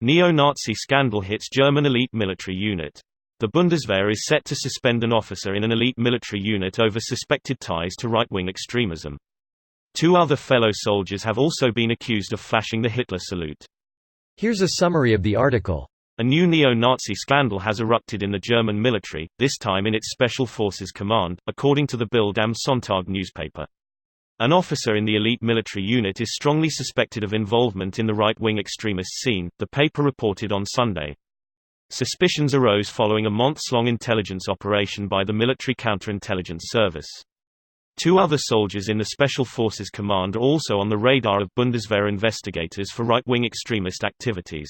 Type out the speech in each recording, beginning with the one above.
Neo-Nazi scandal hits German elite military unit. The Bundeswehr is set to suspend an officer in an elite military unit over suspected ties to right-wing extremism. 2 other fellow soldiers have also been accused of flashing the Hitler salute. Here's a summary of the article. A new neo-Nazi scandal has erupted in the German military, this time in its Special Forces Command, according to the Bild am Sonntag newspaper. An officer in the elite military unit is strongly suspected of involvement in the right-wing extremist scene, the paper reported on Sunday. Suspicions arose following a months-long intelligence operation by the military counterintelligence service. 2 other soldiers in the Special Forces Command are also on the radar of Bundeswehr investigators for right-wing extremist activities.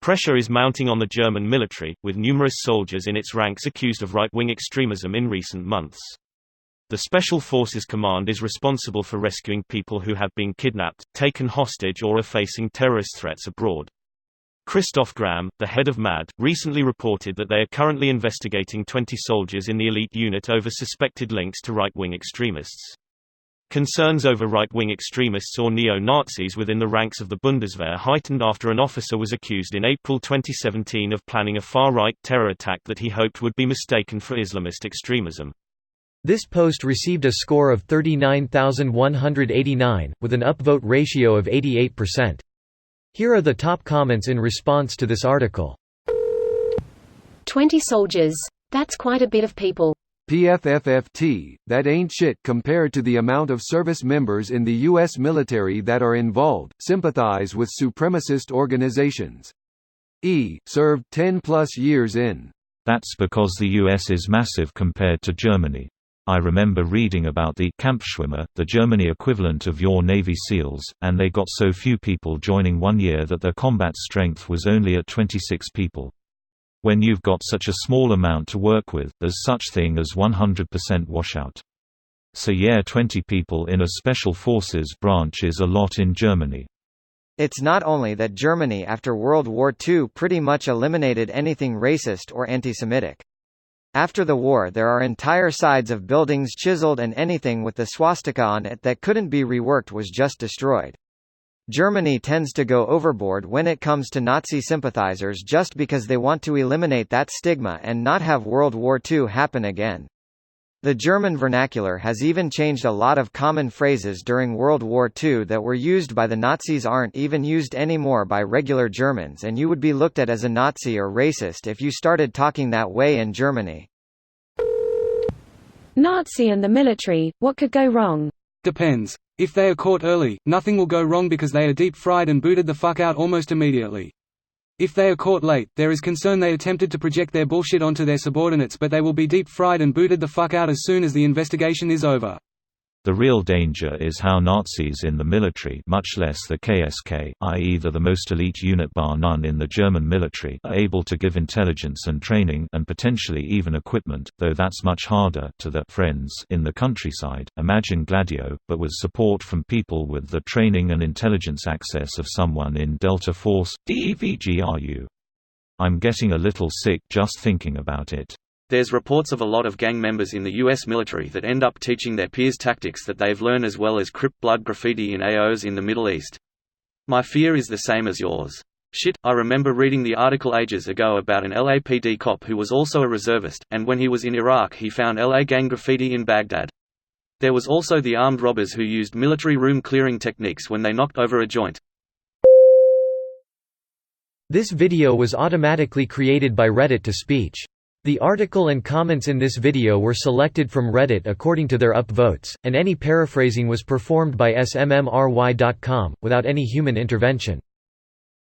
Pressure is mounting on the German military, with numerous soldiers in its ranks accused of right-wing extremism in recent months. The Special Forces Command is responsible for rescuing people who have been kidnapped, taken hostage or are facing terrorist threats abroad. Christoph Gramm, the head of MAD, recently reported that they are currently investigating 20 soldiers in the elite unit over suspected links to right-wing extremists. Concerns over right-wing extremists or neo-Nazis within the ranks of the Bundeswehr heightened after an officer was accused in April 2017 of planning a far-right terror attack that he hoped would be mistaken for Islamist extremism. This post received a score of 39,189, with an upvote ratio of 88%. Here are the top comments in response to this article. 20 soldiers. That's quite a bit of people. PFFFT, that ain't shit compared to the amount of service members in the U.S. military that are involved, sympathize with supremacist organizations. Served 10+ years in. That's because the U.S. is massive compared to Germany. I remember reading about the Kampfschwimmer, the Germany equivalent of your Navy SEALs, and they got so few people joining one year that their combat strength was only at 26 people. When you've got such a small amount to work with, there's such thing as 100% washout. So yeah, 20 people in a special forces branch is a lot in Germany. It's not only that Germany after World War II pretty much eliminated anything racist or anti-Semitic. After the war there are entire sides of buildings chiseled and anything with the swastika on it that couldn't be reworked was just destroyed. Germany tends to go overboard when it comes to Nazi sympathizers just because they want to eliminate that stigma and not have World War II happen again. The German vernacular has even changed. A lot of common phrases during World War II that were used by the Nazis aren't even used anymore by regular Germans, and you would be looked at as a Nazi or racist if you started talking that way in Germany. Nazi and the military, what could go wrong? Depends. If they are caught early, nothing will go wrong because they are deep-fried and booted the fuck out almost immediately. If they are caught late, there is concern they attempted to project their bullshit onto their subordinates, but they will be deep-fried and booted the fuck out as soon as the investigation is over. The real danger is how Nazis in the military, much less the KSK, i.e. the most elite unit bar none in the German military, are able to give intelligence and training and potentially even equipment, though that's much harder, to the friends in the countryside. Imagine Gladio, but with support from people with the training and intelligence access of someone in Delta Force, DEVGRU. I'm getting a little sick just thinking about it. There's reports of a lot of gang members in the US military that end up teaching their peers tactics that they've learned, as well as crypt blood graffiti in AOs in the Middle East. My fear is the same as yours. Shit, I remember reading the article ages ago about an LAPD cop who was also a reservist, and when he was in Iraq he found LA gang graffiti in Baghdad. There was also the armed robbers who used military room clearing techniques when they knocked over a joint. This video was automatically created by Reddit to speech. The article and comments in this video were selected from Reddit according to their upvotes, and any paraphrasing was performed by smmry.com, without any human intervention.